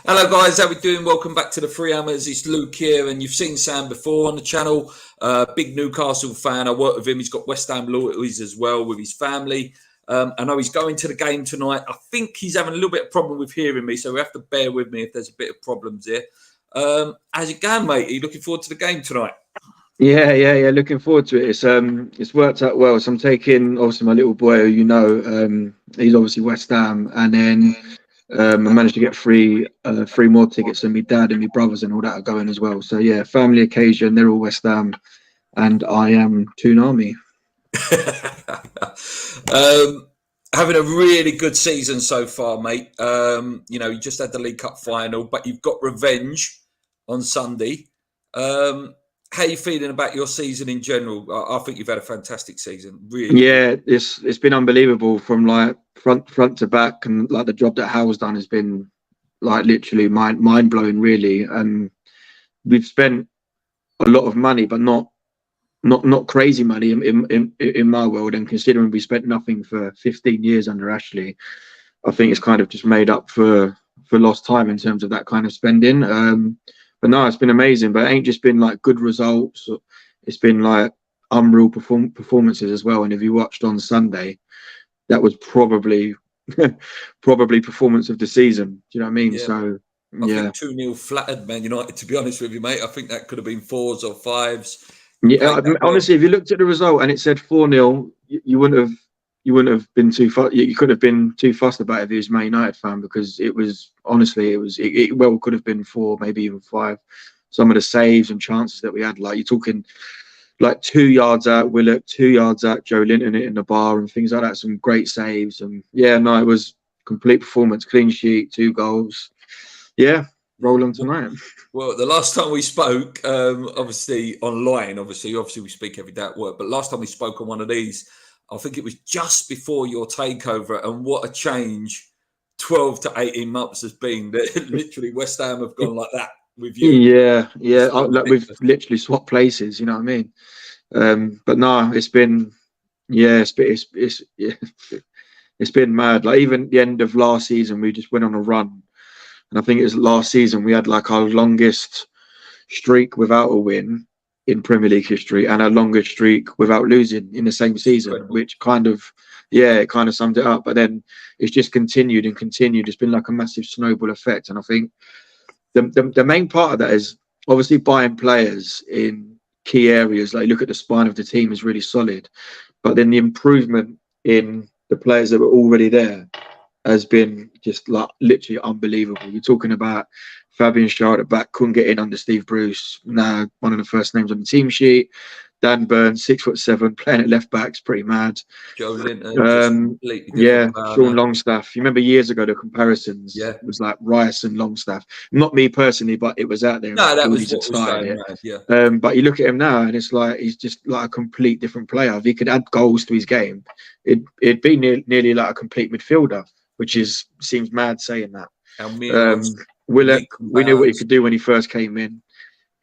Hello guys, how we doing? Welcome back to the Three Hammers. It's Luke here, and you've seen Sam before on the channel. Big Newcastle fan. I work with him. He's got West Ham loyalties as well with his family. I know he's going to the game tonight. I think he's having a little bit of problem with hearing me, so we have to bear with me if there's a bit of problems here. How's it going, mate? Are you looking forward to the game tonight? Yeah. Looking forward to it. It's worked out well. So I'm taking obviously my little boy, who you know, he's obviously West Ham, and then I managed to get three more tickets, and my dad and my brothers and all that are going as well. So yeah, family occasion. They're all West Ham, and I am Toon Army. Having a really good season so far, mate. You just had the League Cup final, but you've got revenge on Sunday. How are you feeling about your season in general? I think you've had a fantastic season. Really. Yeah, it's been unbelievable from like front to back, and like the job that Hal's done has been like literally mind blowing, really. And we've spent a lot of money, but not crazy money in my world. And considering we spent nothing for 15 years under Ashley, I think it's kind of just made up for lost time in terms of that kind of spending. But no, it's been amazing. But it ain't just been like good results. It's been like unreal performances as well. And if you watched on Sunday, that was probably performance of the season. Do you know what I mean? Yeah. So I think 2-0 flattered Man United, to be honest with you, mate. I think that could have been 4s or 5s. Yeah, honestly, if you looked at the result and it said 4-0, you wouldn't have been too fussed. You couldn't have been too fussed about it if you was a Man United fan, because it well could have been 4, maybe even 5. Some of the saves and chances that we had, like you're talking like 2 yards out Willock, 2 yards out Joe Linton in the bar and things like that. Some great saves, and yeah, no, it was complete performance, clean sheet, 2 goals. Yeah, roll on tonight. Well, the last time we spoke, obviously online, obviously we speak every day at work, but last time we spoke on one of these, I think it was just before your takeover, and what a change 12 to 18 months has been. Literally, West Ham have gone like that with you. Yeah. We've literally swapped places. You know what I mean? But no, it's been mad. Like even the end of last season, we just went on a run, and I think it was last season we had like our longest streak without a win in Premier League history, and our longest streak without losing in the same season. Incredible. Which kind of summed it up. But then it's just continued and continued. It's been like a massive snowball effect, and I think the main part of that is obviously buying players in key areas. Like look at the spine of the team is really solid, but then the improvement in the players that were already there has been just like literally unbelievable. You're talking about Fabian Schär at the back, couldn't get in under Steve Bruce. Now one of the first names on the team sheet. Dan Burns, 6'7", playing at left back's pretty mad. Joe Linton, Sean Longstaff. You remember years ago the comparisons? Yeah, it was like Rice and Longstaff. Not me personally, but it was out there. No, that was what was going around. Yeah. But you look at him now, and it's like he's just like a complete different player. If he could add goals to his game, it'd be nearly like a complete midfielder, which seems mad saying that. Willock, we knew what he could do when he first came in.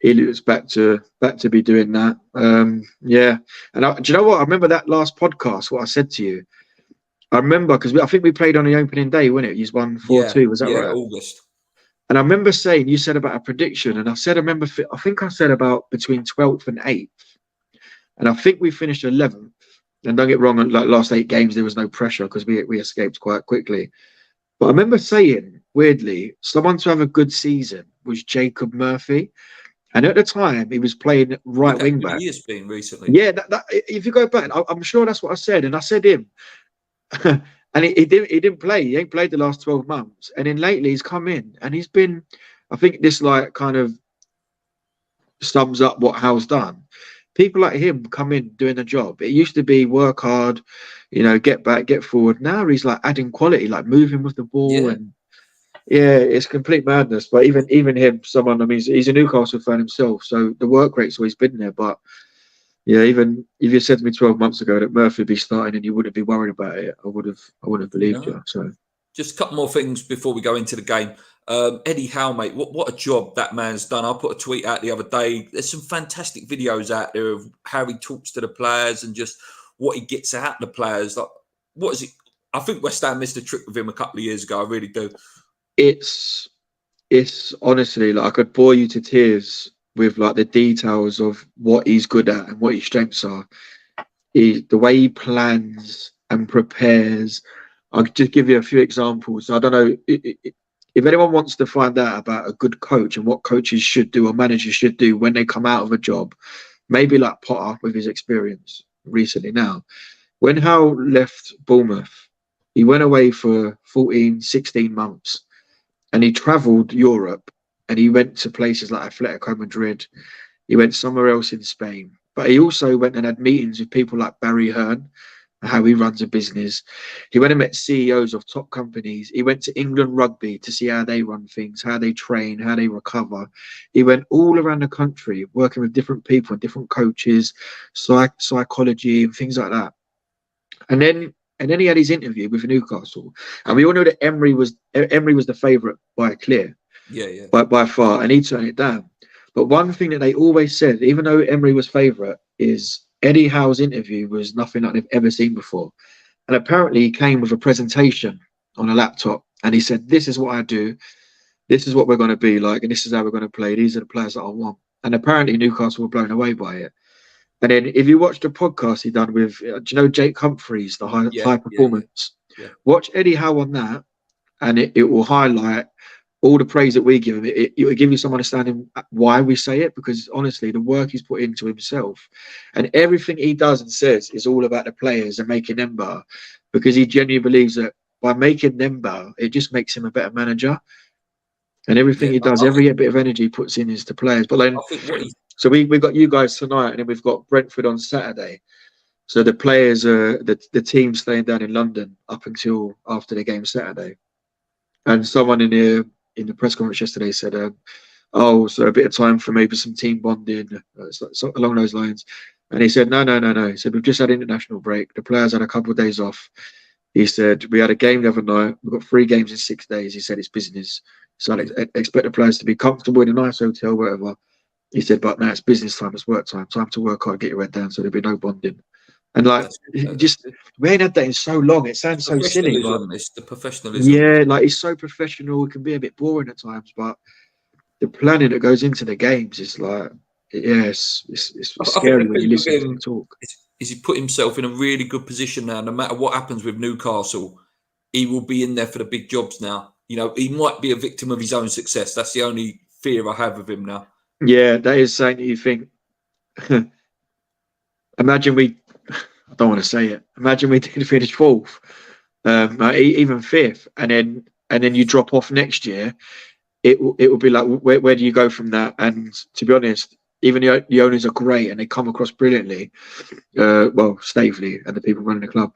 He was back to be doing that. And do you know what? I remember that last podcast. What I said to you, I remember because I think we played on the opening day, wasn't it? You won 4-2. Was that right? August. And I remember saying, you said about a prediction, and I think I said about between 12th and 8th, and I think we finished 11th. And don't get wrong, like last 8 games there was no pressure because we escaped quite quickly. But I remember saying, weirdly, someone to have a good season was Jacob Murphy. And at the time, he was playing right wing back. He has been recently. Yeah, if you go back, I'm sure that's what I said. And I said him. And he didn't play. He ain't played the last 12 months. And then lately, he's come in. And he's been, I think this like kind of sums up what Hal's done. People like him come in doing a job. It used to be work hard, get back, get forward. Now he's like adding quality, like moving with the ball and it's complete madness. But even him, he's a Newcastle fan himself, so the work rate's always been there. But yeah, even if you said to me 12 months ago that Murphy would be starting and you wouldn't be worried about it, I would have believed you. So just a couple more things before we go into the game. Eddie Howe, mate, what a job that man's done. I put a tweet out the other day. There's some fantastic videos out there of how he talks to the players and just what he gets out of the players. Like, what is it? I think West Ham missed a trick with him a couple of years ago. I really do. It's it's honestly like I could bore you to tears with like the details of what he's good at and what his strengths are. The way he plans and prepares. I'll just give you a few examples. I don't know if anyone wants to find out about a good coach and what coaches should do or managers should do when they come out of a job, maybe like Potter with his experience recently now. When Howe left Bournemouth, he went away for 14, 16 months and he travelled Europe and he went to places like Atletico Madrid. He went somewhere else in Spain. But he also went and had meetings with people like Barry Hearn, how he runs a business. He went and met CEOs of top companies. He went to England Rugby to see how they run things, how they train, how they recover. He went all around the country working with different people and different coaches, psychology and things like that. And then he had his interview with Newcastle. And we all know that Emery was the favourite by a clear. Yeah. By far, and he turned it down. But one thing that they always said, even though Emery was favourite, is Eddie Howe's interview was nothing like they've ever seen before. And apparently he came with a presentation on a laptop and he said, this is what I do, this is what we're going to be like, and this is how we're going to play. These are the players that I want. And apparently Newcastle were blown away by it. And then if you watch the podcast he done with, do you know Jake Humphreys, the high performance? Yeah. Watch Eddie Howe on that and it will highlight all the praise that we give him. It will give you some understanding why we say it, because honestly, the work he's put into himself and everything he does and says is all about the players and making them better, because he genuinely believes that by making them better, it just makes him a better manager. And everything he does, every bit of energy he puts in is the players. But then, so we've got you guys tonight, and then we've got Brentford on Saturday. So the players are the team staying down in London up until after the game Saturday. And someone in the press conference yesterday said, so a bit of time for maybe some team bonding, so along those lines. And he said, no. He said, we've just had international break. The players had a couple of days off. He said, we had a game the other night. We've got 3 games in 6 days. He said, it's business. So I expect the players to be comfortable in a nice hotel, whatever. He said, but now it's business time, it's work time to work hard, get your head down, so there'll be no bonding. And like, just we ain't had that in so long. It sounds so silly. But it's the professionalism. Yeah, like it's so professional. It can be a bit boring at times, but the planning that goes into the games is like, it's scary when you listen to him talk. Is he put himself in a really good position now? No matter what happens with Newcastle, he will be in there for the big jobs now. You know, he might be a victim of his own success. That's the only fear I have of him now. Yeah, that is something that you think. Imagine I don't want to say it. Imagine we did finish 4th, even 5th, and then you drop off next year. It will be like, where do you go from that? And to be honest, even the owners are great and they come across brilliantly. Stavely and the people running the club.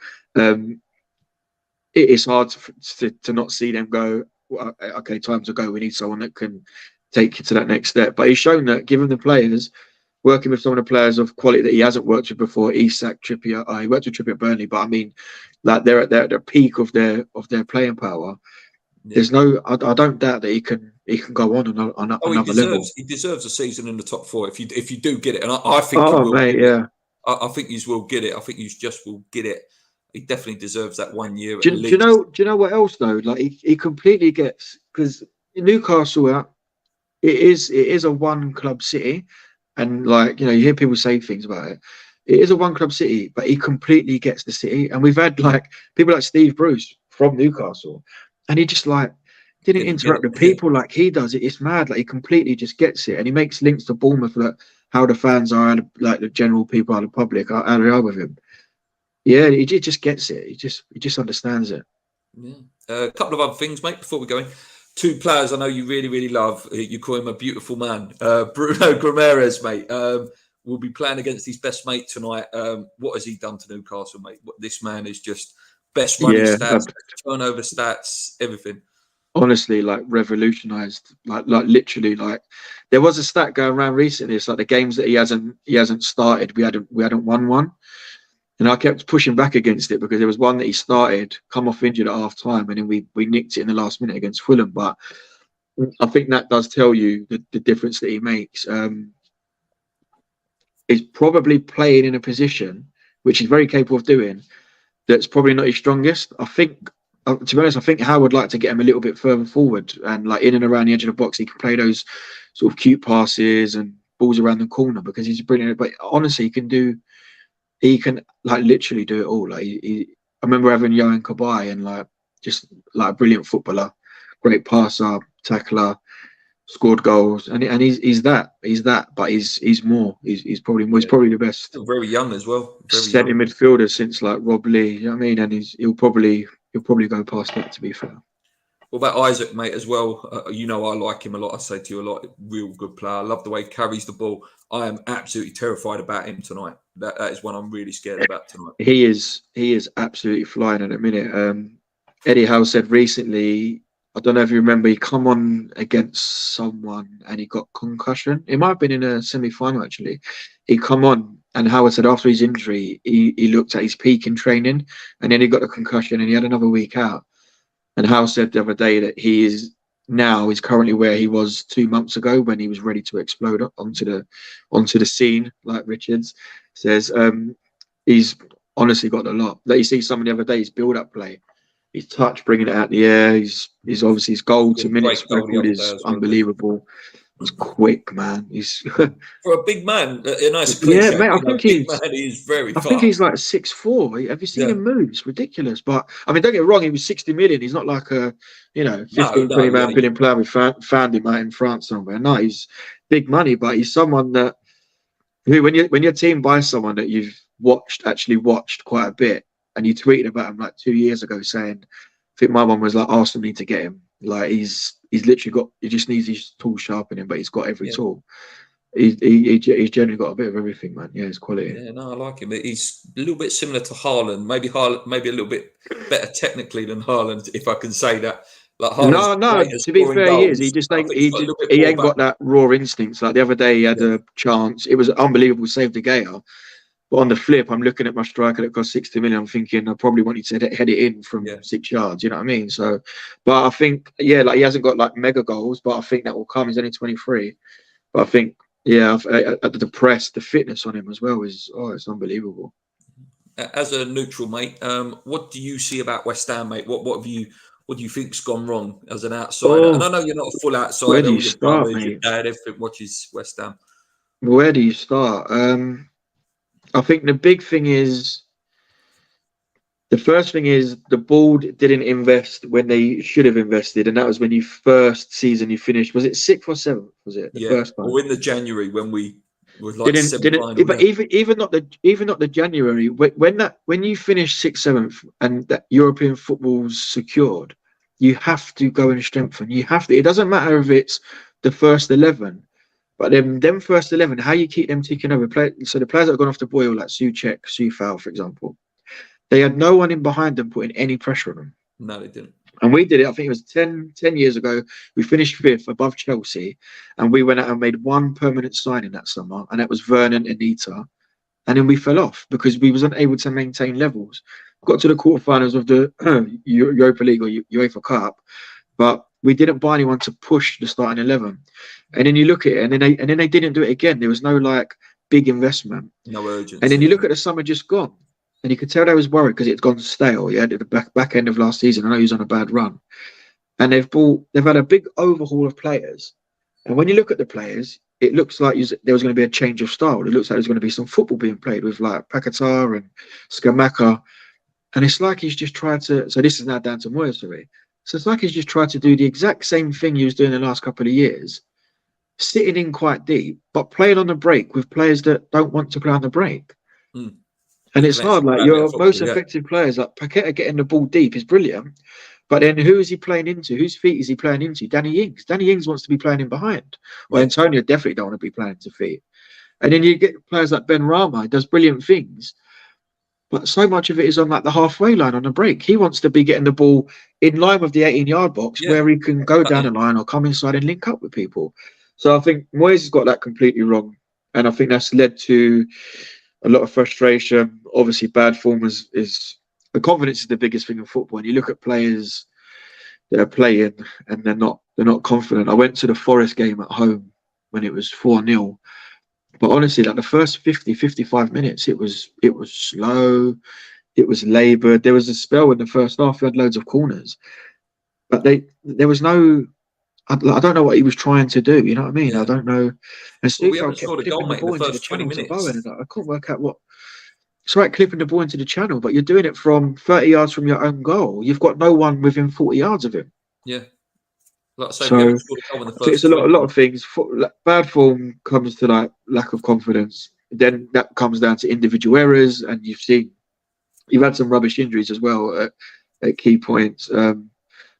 It's hard to not see them go, well, okay, time to go. We need someone that can take you to that next step. But he's shown that, given the players, working with some of the players of quality that he hasn't worked with before, Isak, Trippier. He worked with Trippier at Burnley, but I mean, like they're at the peak of their playing power. Yeah. There's no, I don't doubt that he can go on another level. He deserves a season in the top 4 if you do get it, and I think he will. Mate, yeah. I think you will get it. I think you just will get it. He definitely deserves that 1 year. Do you know what else though? Like he completely gets, because Newcastle, it is a one club city, and like, you know, you hear people say things about it. It is a one club city, but he completely gets the city. And we've had like people like Steve Bruce from Newcastle, and he just like didn't interact with people like he does. It's mad. Like he completely just gets it, and he makes links to Bournemouth, like how the fans are, like the general people, how the public how they are with him. Yeah, he just gets it. He just understands it. Yeah. A couple of other things, mate, before we go in. 2 players I know you really, really love. You call him a beautiful man. Bruno Guimaraes, mate. Will be playing against his best mate tonight. What has he done to Newcastle, mate? This man is just best running stats, turnover stats, everything. Honestly, like revolutionised. Like literally, like there was a stat going around recently. It's like the games that he hasn't started, we hadn't won one. And I kept pushing back against it because there was one that he started, come off injured at half time, and then we nicked it in the last minute against Fulham. But I think that does tell you the difference that he makes. He's probably playing in a position which he's very capable of doing. That's probably not his strongest. I think to be honest, I think Howe would like to get him a little bit further forward and like in and around the edge of the box. He can play those sort of cute passes and balls around the corner because he's brilliant. But honestly, he can like literally do it all. Like I remember having Johan Kabay and like just like a brilliant footballer, great passer, tackler, scored goals, and he's that, but he's more. He's probably more. He's probably the best. Still very young as well. Centre midfielder since like Rob Lee. You know what I mean? And he'll probably go past that. To be fair. What about Isaac, mate, as well? I like him a lot. I say to you a lot, real good player. I love the way he carries the ball. I am absolutely terrified about him tonight. That is one I'm really scared about tonight. He is absolutely flying in a minute. Eddie Howe said recently, I don't know if you remember, he come on against someone and he got concussion. It might have been in a semi-final actually. He come on and Howard said after his injury, he looked at his peak in training and then he got a concussion and he had another week out. And Howe said the other day that he's currently where he was 2 months ago when he was ready to explode onto the scene, like Richards says. He's honestly got a lot. Like you see some of the other day, his build-up play, his touch, bringing it out the air. He's obviously his goal to minutes record is unbelievable. He's quick, man. He's for a big man. Yeah, mate. I think he's very fast. I think he's like 6'4". Have you seen him move? It's ridiculous. But I mean, don't get me wrong. He was 60 million. He's not like a 15, 20 man billion player. We found him out in France somewhere. No, he's big money. But he's someone that when your team buys someone that you've actually watched quite a bit, and you tweeted about him like 2 years ago saying, I think my one was like, Arsenal need to get him. Like he's literally got. He just needs his tools sharpening, but he's got every tool. He's generally got a bit of everything, man. Yeah, his quality. Yeah, no, I like him. He's a little bit similar to Haaland. Maybe a little bit better technically than Haaland, if I can say that. Like no. To be fair, he is. He just he ain't got that raw instincts. Like the other day, he had a chance. It was unbelievable. Saved De Gea. But on the flip, I'm looking at my striker that cost 60 million. I'm thinking I probably want you to head it in from 6 yards. You know what I mean? So, but I think, like he hasn't got like mega goals, but I think that will come. He's only 23. But I think, the press, the fitness on him as well is, it's unbelievable. As a neutral, mate, what do you see about West Ham, mate? What do you think's gone wrong as an outsider? And I know you're not a full outsider. Where do you start, mate? Your dad, everything watches West Ham. Where do you start? I think the big thing is, the first thing is the board didn't invest when they should have invested, and that was when first season you finished. Was it 6th or 7th? Was it the first time? Or in the January when we were like but even not the January when you finish 6th, 7th, and that European football's secured, you have to go and strengthen. You have to. It doesn't matter if it's the first 11. But them first 11, how you keep them ticking over. So the players that have gone off the boil, like Souček, Soufal, for example, they had no one in behind them putting any pressure on them. No, they didn't. And we did it, I think it was 10 years ago. We finished 5th above Chelsea, and we went out and made one permanent signing that summer, and that was Vernon and Anita. And then we fell off because we wasn't able to maintain levels. Got to the quarterfinals of the Europa League or UEFA Cup, but we didn't buy anyone to push the starting 11. And then you look at it, and then they didn't do it again. There was no like big investment, no urgency. And then you look at the summer just gone, and you could tell they was worried because it's gone stale. Yeah, at the back end of last season, I know he was on a bad run, and they've had a big overhaul of players. And when you look at the players, it looks like there was going to be a change of style. It looks like there's going to be some football being played with like Paquetá and Scamacca, and it's like he's just tried to. So this is now down to Moyes, sorry. So it's like he's just tried to do the exact same thing he was doing the last couple of years, sitting in quite deep, but playing on the break with players that don't want to play on the break. And it's hard. Like your most effective players, like Paquetá getting the ball deep is brilliant, but then who is he playing into? Whose feet is he playing into? Danny Ings. Danny Ings wants to be playing in behind. Well, Antonio definitely don't want to be playing to feet. And then you get players like Ben Rama, does brilliant things. But so much of it is on like the halfway line on a break. He wants to be getting the ball in line with the 18-yard box where he can go down the line or come inside and link up with people. So I think Moyes has got that completely wrong. And I think that's led to a lot of frustration. Obviously, bad form is the confidence is the biggest thing in football. And you look at players that are playing and they're not confident. I went to the Forest game at home when it was 4-0. But honestly, like the first 50, 55 minutes, it was slow. It was laboured. There was a spell in the first half. We had loads of corners, but there was no. I don't know what he was trying to do. You know what I mean? Yeah. I don't know. And Well, we Sufal haven't kept scored a goal, clipping the mate, in ball the into the first 20 channel to minutes. Bowen. And I can't work out what. It's right, clipping the ball into the channel, but you're doing it from 30 yards from your own goal. You've got no one within 40 yards of him. Yeah. Like I say, we So haven't scored a goal in the I think it's first a 20 lot of minutes. things. Bad form comes to like lack of confidence. Then that comes down to individual errors, and you've had some rubbish injuries as well at key points.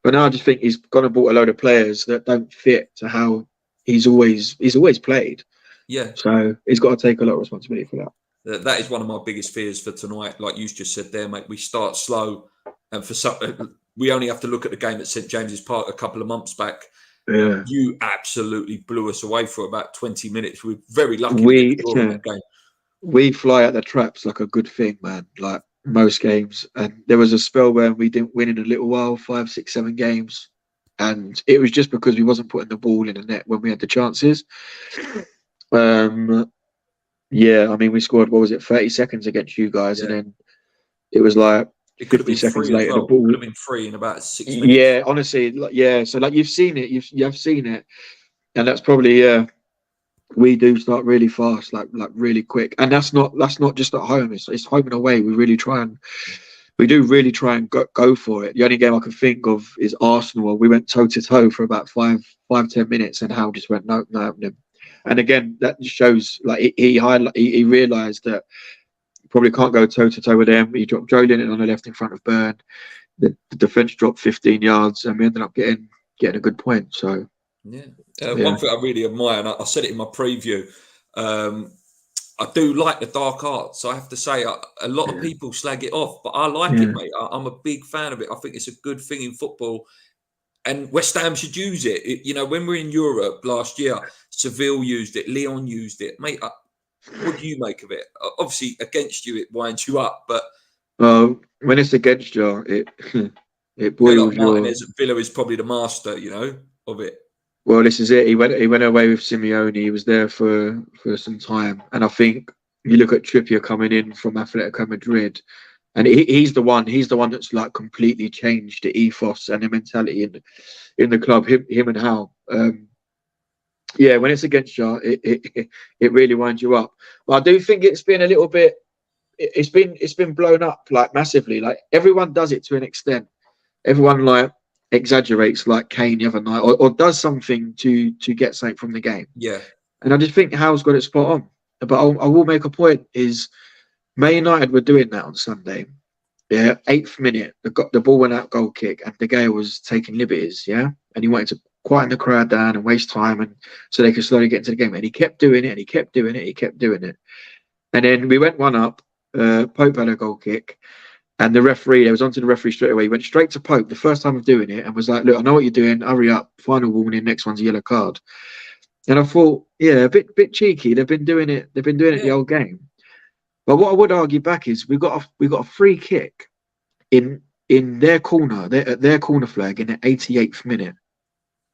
But now I just think he's gone and bought a load of players that don't fit to how he's always played. Yeah. So he's got to take a lot of responsibility for that. That is one of my biggest fears for tonight. Like you just said there, mate, we start slow, and for some, we only have to look at the game at St James's Park a couple of months back. Yeah, You absolutely blew us away for about 20 minutes. We were very lucky to get we the score in that game. we fly at the traps like a good thing, man. Like most games, and there was a spell where we didn't win in a little while, 5, 6, 7 games, and it was just because we wasn't putting the ball in the net when we had the chances. Yeah, I mean, we scored, what was it, 30 seconds against you guys, and Yeah. then it was like It could have 50 been seconds free as later, the well. It ball. could have been free in about 6 minutes. Yeah, honestly, yeah. So like you've seen it, you've seen it, and that's probably we do start really fast, like really quick, and that's not just at home. It's home and away. We do really try and go for it. The only game I can think of is Arsenal. We went toe to toe for about 10 minutes, and Howe just went no. And again, that just shows like he realised that probably can't go toe to toe with them. He dropped Joe Linton on the left in front of Byrne. The defence dropped 15 yards, and we ended up getting a good point. So yeah. Yeah. One thing I really admire, and I said it in my preview, I do like the dark arts. I have to say, a lot of people slag it off, but I like it, mate. I'm a big fan of it. I think it's a good thing in football, and West Ham should use it. You know, when we're in Europe last year, Seville used it, Lyon used it, mate. What do you make of it? Obviously, against you, it winds you up, but when it's against you, it I feel boils like your. Martinez at Villa is probably the master, you know, of it. Well, this is it. He went away with Simeone. He was there for some time, and I think you look at Trippier coming in from Atletico Madrid, and he's the one. He's the one that's like completely changed the ethos and the mentality in the club. Him and Howe. Yeah, when it's against you, it really winds you up. But I do think it's been a little bit. It's been blown up like massively. Like everyone does it to an extent. Everyone like exaggerates like Kane the other night, or does something to get something from the game. Yeah. And I just think Howe's got it spot on. But I will make a point is Man United were doing that on Sunday. Yeah, 8th minute, the ball went out goal kick, and De Gea was taking liberties. Yeah, and he wanted to quieten the crowd down and waste time, and so they could slowly get into the game. And he kept doing it, and he kept doing it, he kept doing it. And then we went one up. Pope had a goal kick. And the referee, there was onto the referee straight away. He went straight to Pope the first time of doing it and was like, look, I know what you're doing. Hurry up. Final warning. Next one's a yellow card. And I thought, yeah, a bit cheeky. They've been doing it the whole game. But what I would argue back is we got a free kick in their corner, their corner flag in the 88th minute.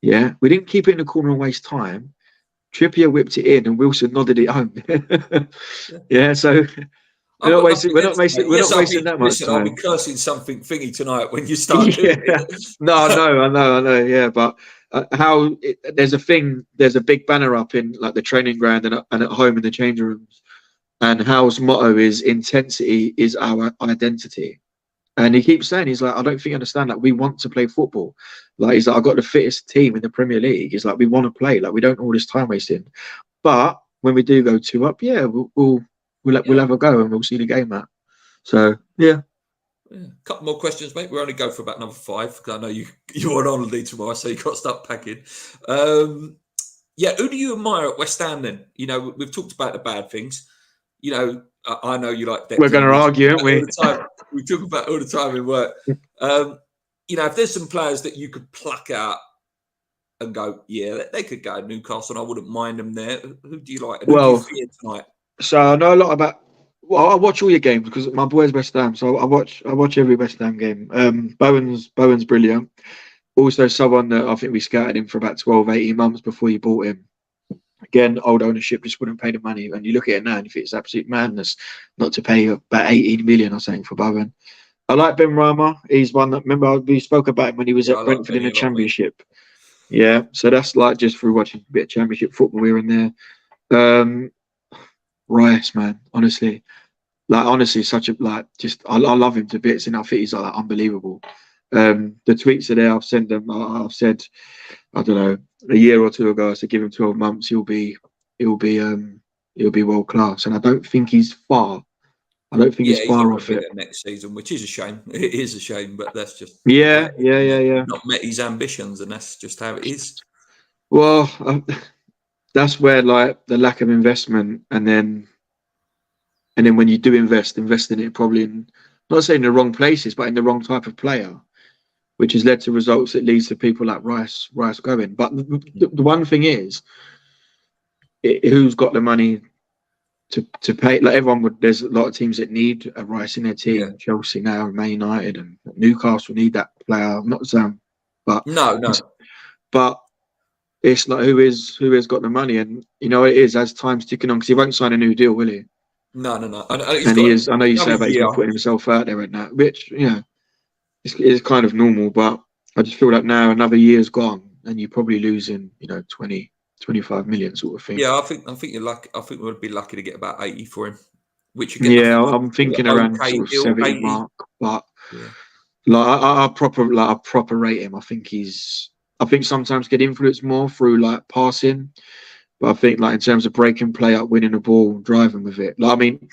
Yeah. We didn't keep it in the corner and waste time. Trippier whipped it in and Wilson nodded it home. Yeah. So we're not wasting that much time. I'll be cursing something thingy tonight when you start doing it. No, I know. Yeah, but there's a big banner up in like the training ground and at home in the changing rooms, and Howe's motto is intensity is our identity. And he keeps saying, he's like, I don't think you understand. Like, we want to play football. Like, he's like, I've got the fittest team in the Premier League. He's like, we want to play. Like, we don't all this time wasting. But when we do go 2 up, yeah, we'll have a go and we'll see the game out. So yeah. A couple more questions, mate. We'll only go for about number 5 because I know you're on holiday tomorrow, so you've got to start packing. Who do you admire at West Ham then? You know, we've talked about the bad things. You know, I know you like that. We're going to argue, aren't we? We talk about all the time in work. You know, if there's some players that you could pluck out and go, yeah, they could go to Newcastle, and I wouldn't mind them there. Who do you like? And who do you fear tonight? So I know a lot about. Well, I watch all your games because my boy's West Ham, so I watch every West Ham game. Bowen's brilliant. Also, someone that I think we scouted him for about 12, 18 months before you bought him. again, old ownership just wouldn't pay the money. And you look at it now, and if it's absolute madness not to pay about 18 million or something for Bowen. I like Ben Rama. He's one that, remember, we spoke about him when he was Yeah, I at like Brentford in Benny the a lot, mate. Championship. Yeah, so that's like just through watching a bit of Championship football here and there. Rice, man, honestly, such a I love him to bits, and I think he's like unbelievable. The tweets are there. I've sent them. I've said, I don't know, a year or two ago, I said give him 12 months, he'll be world class, and I don't think he's far. I don't think Yeah, he's he's not far going to off be it. there next season, which is a shame. It is a shame, but that's just the way Yeah, it is, isn't it? yeah. He's not met his ambitions, and that's just how it is. Well, that's where like the lack of investment, and then when you do invest in it probably in, not saying the wrong places, but in the wrong type of player, which has led to results that leads to people like Rice going. But the one thing is, who's got the money to pay? Like everyone would. There's a lot of teams that need a Rice in their team. Yeah. Chelsea now, Man United, and Newcastle need that player. Not Sam, but No. but it's like who has got the money, and you know it is as time's ticking on, because he won't sign a new deal, will he? No. And he's And got he is. I know you say another about he's year. been putting himself out there and that, which is kind of normal. But I just feel like now another year's gone, and you're probably losing 20, 25 million sort of thing. Yeah, I think you're lucky. I think we'd be lucky to get about 80 for him, which again, Yeah, I'm thinking around okay sort of deal, 70 80. mark, but Yeah. like I proper rate him. I think sometimes get influenced more through like passing, but I think like in terms of breaking play up, winning the ball, driving with it. Like I mean,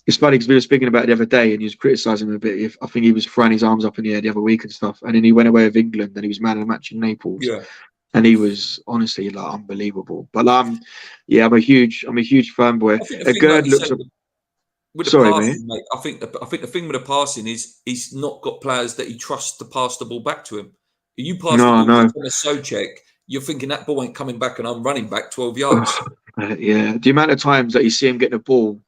it's funny because we were speaking about it the other day, and he was criticising him a bit. I think he was throwing his arms up in the air the other week and stuff, and then he went away with England, and he was man of the match in Naples, Yeah. and he was honestly like unbelievable. But I'm a huge fanboy. I think the thing, like Gerd you looks said, a with the sorry, mate. passing, mate, I think the thing with the passing is he's not got players that he trusts to pass the ball back to him. If you pass the ball No. to Thomas Souček, you're thinking that ball ain't coming back, and I'm running back 12 yards. Yeah, the amount of times that you see him getting the ball,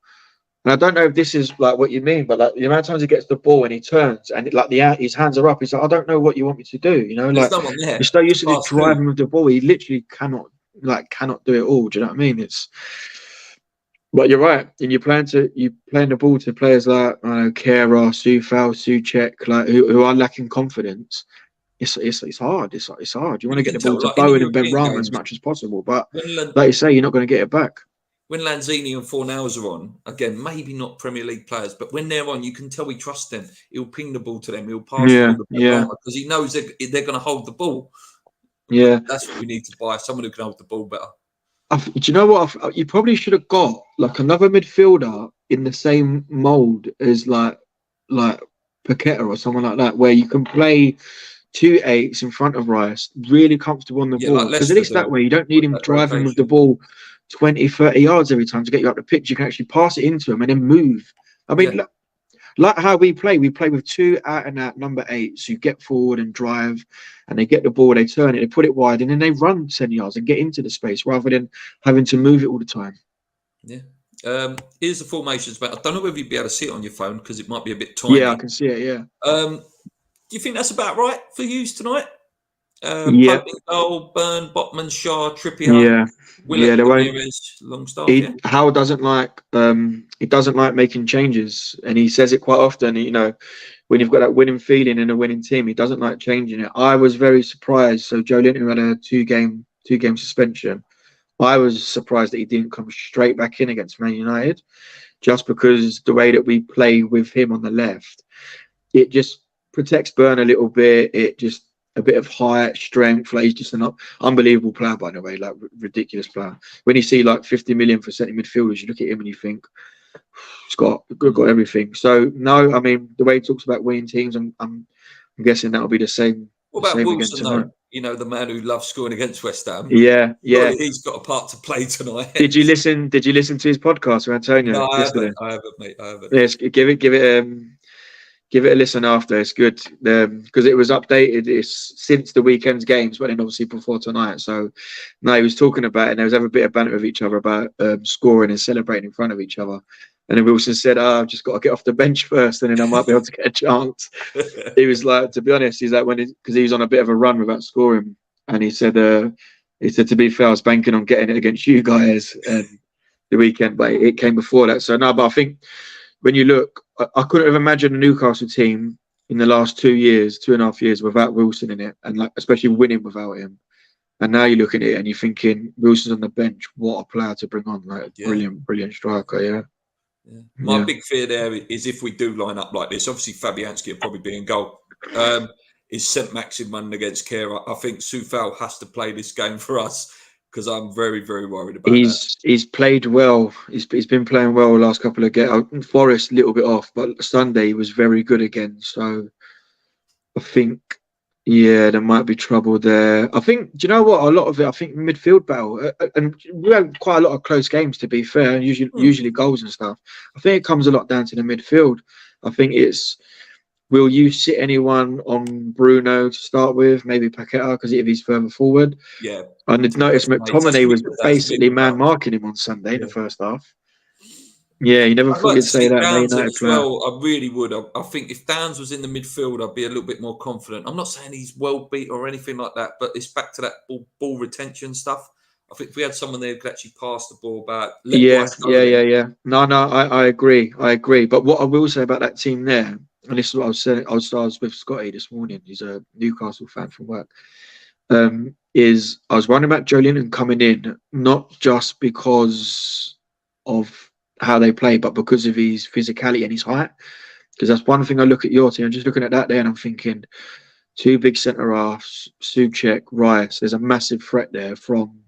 and I don't know if this is like what you mean, but like the amount of times he gets the ball and he turns and his hands are up, he's like, I don't know what you want me to do, There's like no one there. you're so used to just Pass driving through. with the ball, he literally cannot do it all. Do you know what I mean? But you're right, and you're playing the ball to players like Kera, Sufal, Souček, like who are lacking confidence. It's hard. It's hard. You want You to get can the ball tell, to like in the Bowen and Ben European Rama as games, much as possible, but when like you say, you're not going to get it back. when Lanzini and Fornals are on, again, maybe not Premier League players, but when they're on, you can tell he trusts them. He'll ping the ball to them. He'll pass the ball to Yeah. because he knows they're going to hold the ball. Yeah. That's what we need to buy, someone who can hold the ball better. Do you know what? You probably should have got like another midfielder in the same mould as like Paqueta or someone like that, where you can play 2 8s in front of Rice, really comfortable on the ball. Like Because at Leicester least that do, way you don't need with him that driving with the rotation. ball 20, 30 yards every time to get you up the pitch. You can actually pass it into him and then move. I mean, like how we play with 2 out and out number 8s who get forward and drive, and they get the ball, they turn it, they put it wide, and then they run 10 yards and get into the space rather than having to move it all the time. Yeah. Here's the formations, but I don't know whether you'd be able to see it on your phone because it might be a bit tiny. Yeah, I can see it. Yeah. Do you think that's about right for you tonight? Yeah. Pope in goal, Burn, Botman, Shaw, Trippier, Willett, Ramirez, Longstaff. Howell doesn't like making changes, and he says it quite often. When you've got that winning feeling in a winning team, he doesn't like changing it. I was very surprised. So Joe Linton had a two game suspension. I was surprised that he didn't come straight back in against Man United, just because the way that we play with him on the left, it just protects Burn a little bit. It just a bit of height, strength. Like he's just an unbelievable player, by the way, like ridiculous player. When you see like 50 million for centre midfielders, you look at him and you think he's got everything. So no, I mean the way he talks about winning teams, I'm guessing that'll be the same. What about Wilson, again though? The man who loves scoring against West Ham. Yeah. Surely he's got a part to play tonight. Did you listen to his podcast with Antonio? No, I yesterday? haven't, mate. I haven't. Yes, give it a listen after. It's good because it was updated. It's since the weekend's games, but then obviously before tonight. So no, he was talking about it, and there was a bit of banter with each other about scoring and celebrating in front of each other. And then Wilson said, I've just got to get off the bench first, and then I might be able to get a chance. He was like, to be honest, he's like, because he was on a bit of a run without scoring. And he said, He said, to be fair, I was banking on getting it against you guys the weekend, but it came before that. So no, but I think when you look, I couldn't have imagined a Newcastle team in the last 2.5 years without Wilson in it, and like especially winning without him. And now you look at it and you're thinking Wilson's on the bench. What a player to bring on! Like brilliant striker. Yeah. My big fear there is if we do line up like this. Obviously, Fabianski will probably be in goal. Is St. Maximin against Kera? I think Soufal has to play this game for us because I'm very, very worried about that. He's played well. He's been playing well the last couple of games. Forest a little bit off, but Sunday he was very good again. So I think, there might be trouble there. I think, do you know what? A lot of it, I think midfield battle, and we had quite a lot of close games to be fair, and usually goals and stuff. I think it comes a lot down to the midfield. I think it's, will you sit anyone on Bruno to start with? Maybe Paqueta, because if he's further forward. Yeah. And I noticed McTominay was basically man marking him on Sunday in the first half. Yeah, you never thought you'd say that. Downs as well, I really would. I think if Downs was in the midfield, I'd be a little bit more confident. I'm not saying he's well beat or anything like that, but it's back to that ball retention stuff. I think if we had someone there who could actually pass the ball back. Yeah. No, I agree. But what I will say about that team there, and this is what I was saying, I was with Scotty this morning. He's a Newcastle fan from work. Is I was wondering about Joelinton coming in, not just because of how they play, but because of his physicality and his height. Because that's one thing I look at your team. I'm just looking at that there and I'm thinking, two big centre halves, Souček, Rice. There's a massive threat there from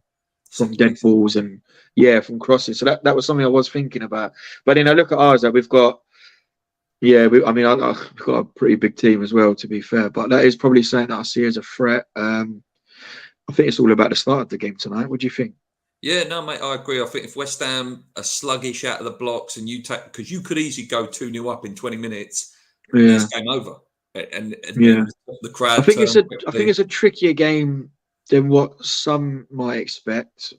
dead balls and from crosses. So that was something I was thinking about. But then I look at ours that we've got. We've got a pretty big team as well, to be fair. But that is probably something that I see as a threat. I think it's all about the start of the game tonight. What do you think? Yeah, no, mate, I agree. I think if West Ham are sluggish out of the blocks and you take, because you could easily go 2-0 up in 20 minutes, it's game over. And the crowd. I think it's a trickier game than what some might expect.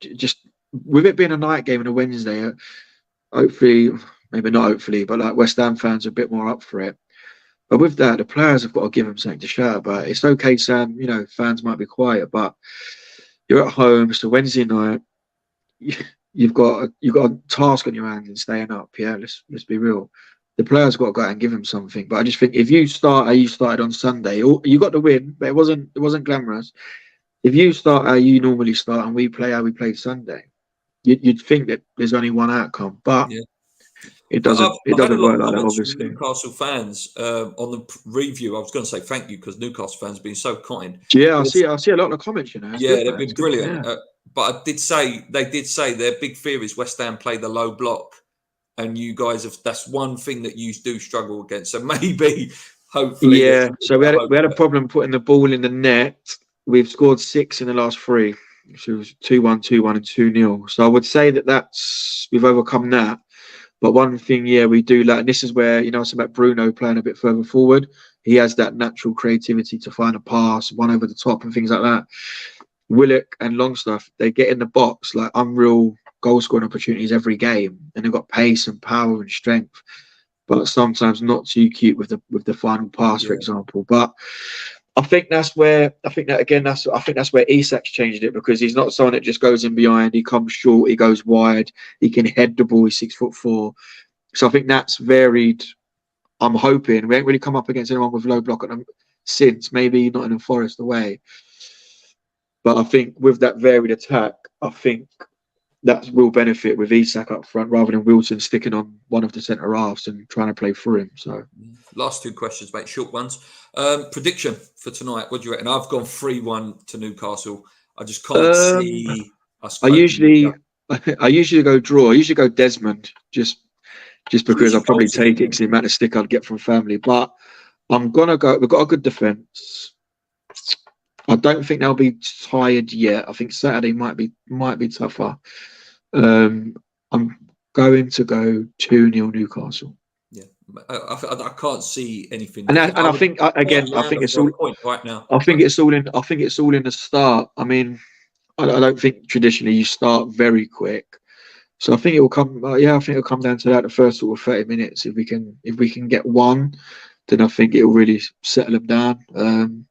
Just with it being a night game on a Wednesday, hopefully, maybe not hopefully, but like West Ham fans are a bit more up for it. But with that, the players have got to give them something to shout about. It's okay, Sam. Fans might be quiet, but you're at home. It's a Wednesday night. You've got a task on your hands in staying up. Yeah, let's be real. The players got to go out and give them something. But I just think if you start how you started on Sunday, you got the win, but it wasn't glamorous. If you start how you normally start and we play how we played Sunday, you'd think that there's only one outcome, but it doesn't work like that, obviously. Newcastle fans on the review, I was going to say thank you because Newcastle fans have been so kind. Yeah, I see a lot of comments. It's good, they've been brilliant. But they did say their big fear is West Ham play the low block, and you guys that's one thing that you do struggle against. So maybe, hopefully, So we had a problem putting the ball in the net. We've scored 6 in the last 3. So it was 2-1, 2-1, and 2-0. So I would say that's we've overcome that. But one thing, we do like, and this is where, it's about Bruno playing a bit further forward. He has that natural creativity to find a pass, one over the top and things like that. Willock and Longstaff, they get in the box like unreal goal scoring opportunities every game. And they've got pace and power and strength, but sometimes not too cute with the final pass, for example. But I think that's where Isak's changed it, because he's not someone that just goes in behind. He comes short, he goes wide, he can head the ball. He's 6'4". So I think that's varied. I'm hoping we ain't really come up against anyone with low block at them since, maybe not in a Forest away. But I think with that varied attack, I think that will benefit with Isak up front rather than Wilson sticking on one of the centre halves and trying to play through him. So, last 2 questions, mate, short ones. Prediction for tonight. What do you reckon? I've gone 3-1 to Newcastle. I just can't see us. I usually go draw. I usually go Desmond just because I'll probably take it because the amount of stick I'd get from family. But I'm gonna go. We've got a good defence. I don't think they'll be tired yet. I think Saturday might be tougher. I'm going to go 2-0 Newcastle. Yeah, I can't see anything. And I think it's all point right now. I think it's all in the start. I mean, I don't think traditionally you start very quick, so I think it will come. I think it'll come down to that. The first sort of 30 minutes. If we can get one, then I think it will really settle them down.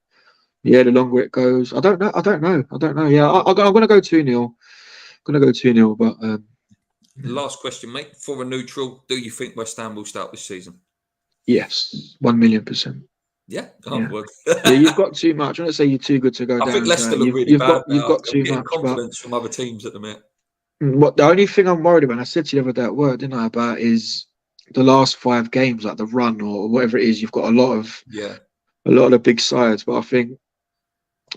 Yeah, the longer it goes, I don't know. Yeah, I'm gonna go 2-0. Gonna go 2-0, but yeah. Last question, mate. For a neutral, do you think West Ham will start this season? Yes, 1,000,000%. Yeah. Oh, Yeah. well. Yeah, you've got too much. I don't say you're too good to go I think down. Leicester look You've really you've got bad you've now. got I'm too getting much. But confidence from other teams at the minute. what the only thing I'm worried about, I said to you the other day at work, didn't I, about is the last 5 games, like the run or whatever it is. You've got Yeah. a lot of the big sides, but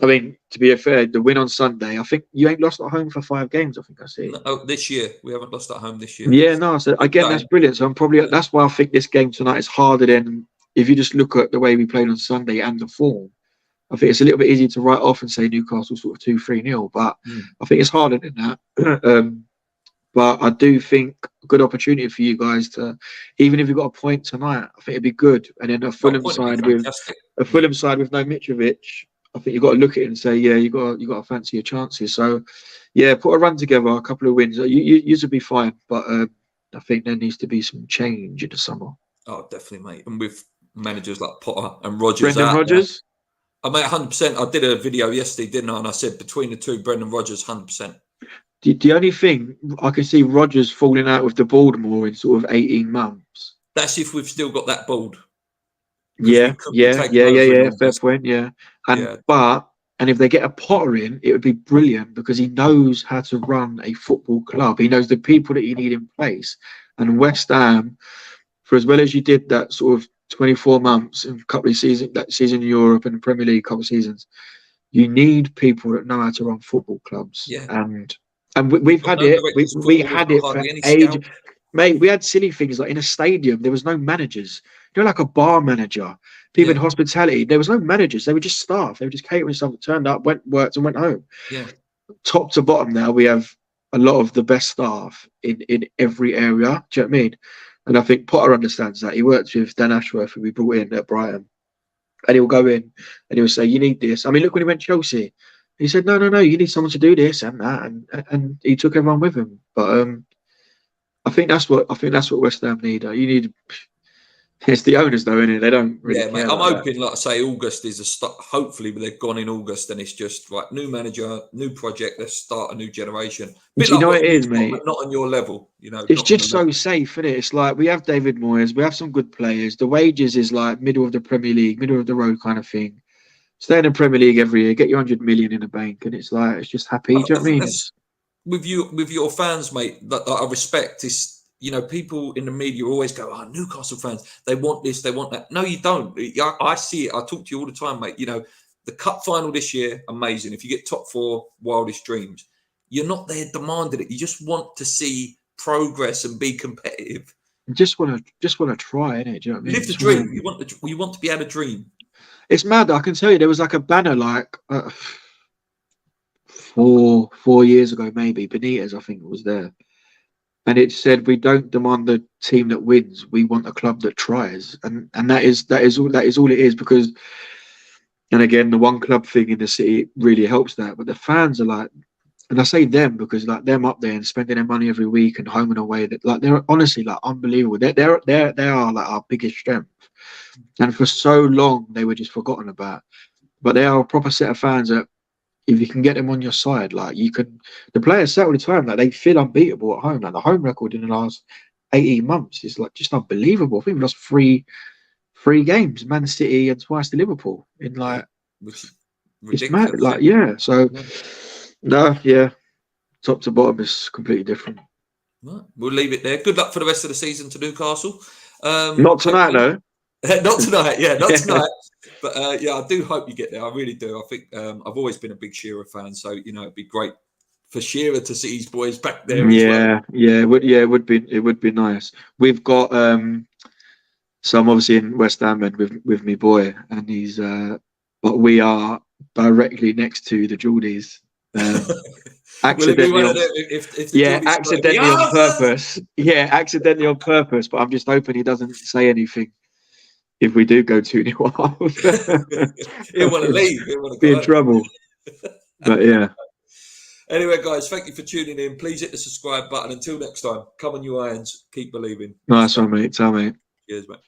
I mean, to be fair, the win on Sunday, I think you ain't lost at home for 5 games. I think I see. No, this year we haven't lost at home this year. Yeah, no. So Good again, that's game. brilliant. So that's why I think this game tonight is harder than if you just look at the way we played on Sunday and the form. I think it's a little bit easier to write off and say Newcastle sort of 2-3-0, but I think it's harder than that. But I do think a good opportunity for you guys to, even if you've got a point tonight, I think it'd be good. And then a That Fulham point would be side fantastic. with no Mitrovic, I think you've got to look at it and say, yeah, you got to fancy your chances. So, yeah, put a run together, a couple of wins. You would be fine, but I think there needs to be some change in the summer. Oh, definitely, mate. And with managers like Potter and Rodgers Brendan out Rodgers. there, I mean, 100%. I did a video yesterday, didn't I? And I said between the two, Brendan Rodgers, 100%. The only thing I can see Rodgers falling out with the Baltimore in sort of 18 months. That's if we've still got that board. Yeah. Fair point. Yeah. And if they get a Potter in, it would be brilliant because he knows how to run a football club. He knows the people that you need in place. And West Ham, for as well as you did that sort of 24 months and a couple of seasons, that season in Europe and the Premier League, couple of seasons, you need people that know how to run football clubs. Yeah. And we've had it. We had it for ages. Mate, we had silly things like in a stadium, there was no managers. You know, like a bar manager, people in hospitality, there was no managers. They were just staff. They were just catering stuff that turned up, worked and went home. Yeah. Top to bottom now, we have a lot of the best staff in every area. Do you know what I mean? And I think Potter understands that. He works with Dan Ashworth, who we brought in at Brighton. And he'll go in and he'll say, you need this. I mean, look when he went to Chelsea. He said, no, you need someone to do this and that. And he took everyone with him. But I think that's what West Ham need. You need. It's the owners, though, isn't it? They don't really care. Mate, I'm hoping, like I say, August is a start. Hopefully, they've gone in August, and it's just right. New manager, new project. Let's start a new generation. Do you know what it is, mate? Not on your level. You know, it's just so safe, isn't it? It's like we have David Moyes, we have some good players. The wages is like middle of the Premier League, middle of the road kind of thing. Stay in the Premier League every year, get your 100 million in the bank, and it's like it's just happy. Do you know what I mean? With your fans, mate, that I respect is, you know, people in the media always go, "Oh, Newcastle fans, they want this, they want that." No, you don't. I see it. I talk to you all the time, mate. You know, the cup final this year, amazing. If you get top 4, wildest dreams. You're not there demanding it. You just want to see progress and be competitive. You just want to try, innit? Do you know what I mean? Live the dream. You want to be able to dream. It's mad. I can tell you, there was like a banner like 4 years ago, maybe Benitez, I think it was there. And it said, "We don't demand the team that wins. We want a club that tries." And that is all it is. Because, and again, the one club thing in the city really helps that. But the fans are like, and I say them because like them up there and spending their money every week and home and away, that like they're honestly like unbelievable. They are like our biggest strength. And for so long they were just forgotten about. But they are a proper set of fans that, if you can get them on your side, like you can, the players say all the time, like they feel unbeatable at home. Like the home record in the last 18 months is like just unbelievable. I think we lost three games, Man City and twice to Liverpool in like, it's mad. Like, so top to bottom is completely different. Right. We'll leave it there. Good luck for the rest of the season to Newcastle. Not tonight, though. Not tonight, not tonight. But I do hope you get there. I really do. I think I've always been a big Shearer fan, so you know it'd be great for Shearer to see his boys back there. It would be nice. We've got so I'm obviously in West Ham with me boy, and he's but we are directly next to the Geordies. Accidentally on purpose. Yeah, accidentally on purpose. But I'm just hoping he doesn't say anything if we do go 2-0 off. He'll want to leave. He'll want to be in trouble. But yeah. Anyway, guys, thank you for tuning in. Please hit the subscribe button. Until next time, come on, you irons. Keep believing. Nice one, mate. Tell me. Cheers, mate.